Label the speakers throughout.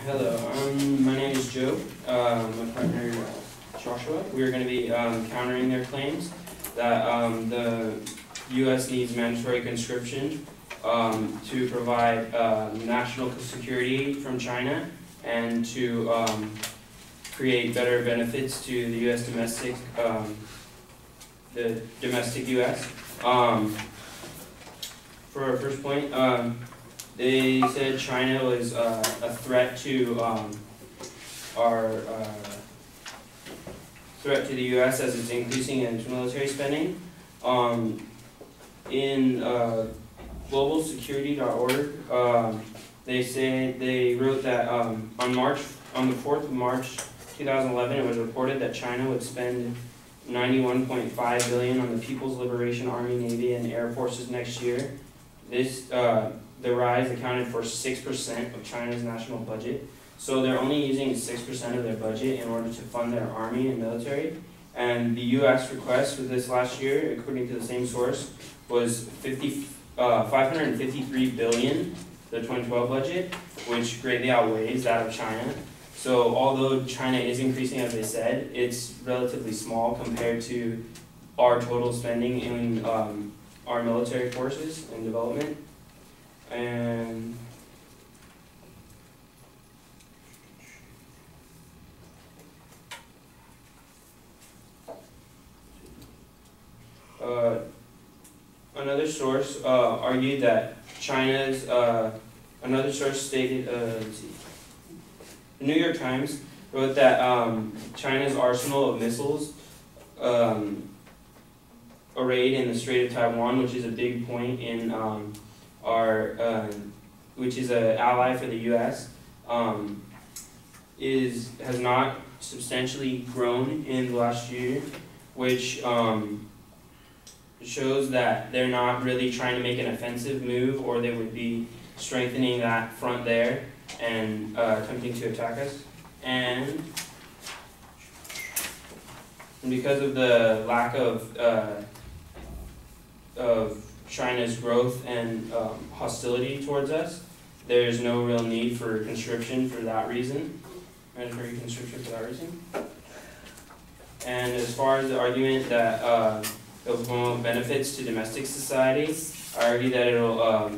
Speaker 1: Hello, my name is Joe. My partner Joshua. We are going to be countering their claims that the U.S. needs mandatory conscription to provide national security from China and to create better benefits to the U.S. the domestic U.S. For our first point, they said China was a threat to the U.S. as it's increasing its military spending. In globalsecurity.org, they wrote that on the 4th of March 2011, it was reported that China would spend $91.5 billion on the People's Liberation Army, Navy, and Air Forces next year. The rise accounted for 6% of China's national budget. So they're only using 6% of their budget in order to fund their army and military. And the U.S. request for this last year, according to the same source, was $553 billion, the 2012 budget, which greatly outweighs that of China. So although China is increasing, as they said, it's relatively small compared to our total spending in our military forces and development. And another source argued that another source stated, the New York Times wrote that China's arsenal of missiles arrayed in the Strait of Taiwan, which is a big point in which is an ally for the U.S., has not substantially grown in the last year, which shows that they're not really trying to make an offensive move, or they would be strengthening that front there and attempting to attack us. And because of the lack of China's growth and hostility towards us, there's no real need for conscription for that reason. And as far as the argument that it'll promote benefits to domestic society, I argue that it'll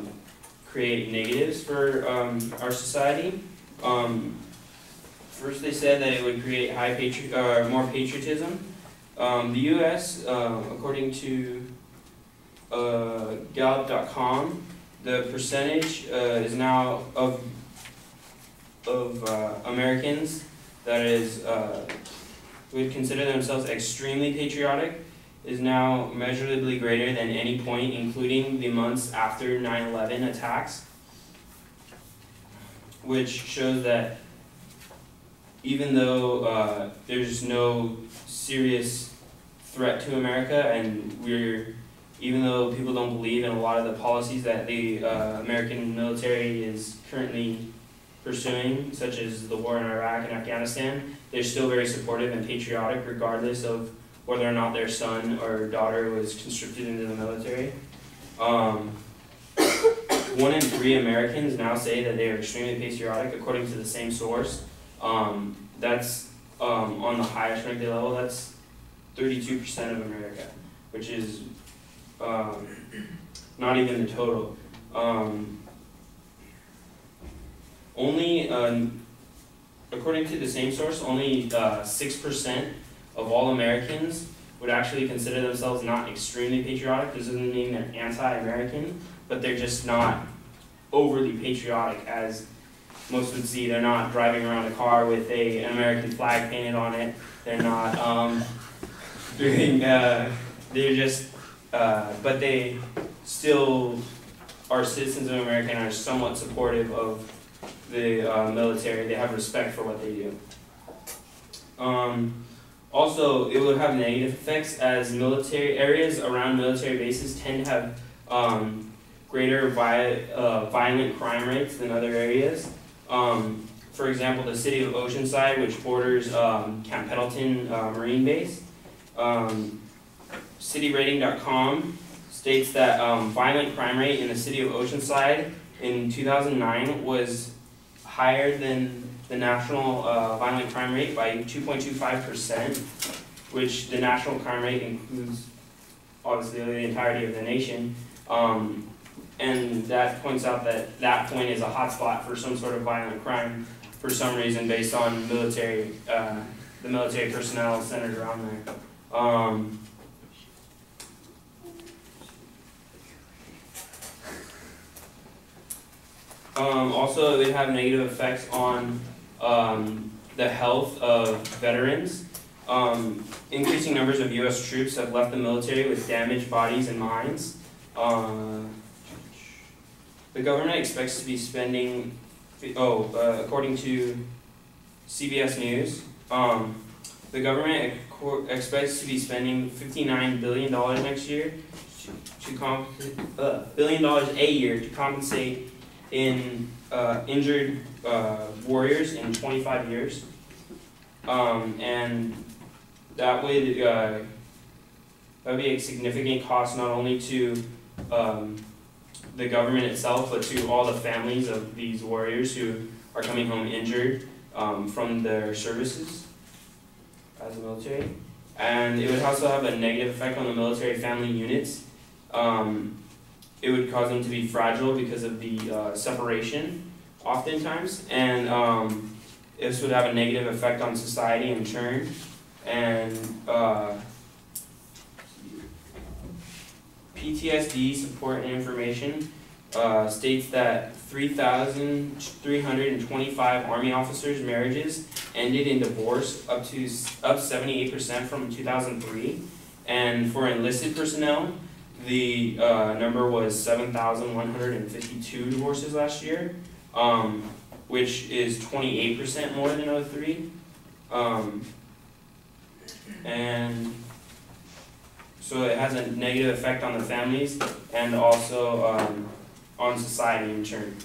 Speaker 1: create negatives for our society. First, they said that it would create more patriotism. The U.S., according to Gallup.com, the percentage is now of Americans that would consider themselves extremely patriotic is now measurably greater than any point, including the months after 9/11 attacks, which shows that even though there's no serious threat to America, and even though people don't believe in a lot of the policies that the American military is currently pursuing, such as the war in Iraq and Afghanistan, they're still very supportive and patriotic regardless of whether or not their son or daughter was conscripted into the military. 1 in 3 Americans now say that they are extremely patriotic, according to the same source. That's on the highest ranked level, that's 32% of America, which is not even the total. According to the same source, only 6% of all Americans would actually consider themselves not extremely patriotic. This doesn't mean they're anti-American, but they're just not overly patriotic, as most would see. They're not driving around a car with an American flag painted on it. They're not but they still are citizens of America and are somewhat supportive of the military. They have respect for what they do. Also, it would have negative effects, as military areas around military bases tend to have greater violent crime rates than other areas. For example, the city of Oceanside, which borders Camp Pendleton Marine Base, CityRating.com states that violent crime rate in the city of Oceanside in 2009 was higher than the national violent crime rate by 2.25%, which the national crime rate includes obviously the entirety of the nation. And that points out that that point is a hotspot for some sort of violent crime for some reason based on military, the military personnel centered around there. Also, they have negative effects on the health of veterans. Increasing numbers of U.S. troops have left the military with damaged bodies and minds. The government expects to be spending, according to CBS News, the government expects to be spending $59 billion next year $billion a year to compensate in injured warriors in 25 years. And that would be a significant cost not only to the government itself, but to all the families of these warriors who are coming home injured from their services as a military. And it would also have a negative effect on the military family units. It would cause them to be fragile because of the separation, oftentimes. And this would have a negative effect on society in turn. And PTSD Support and Information states that 3,325 Army officers' marriages ended in divorce, up 78% from 2003. And for enlisted personnel, the number was 7,152 divorces last year, which is 28% more than 2003. And so it has a negative effect on the families and also on society in turn.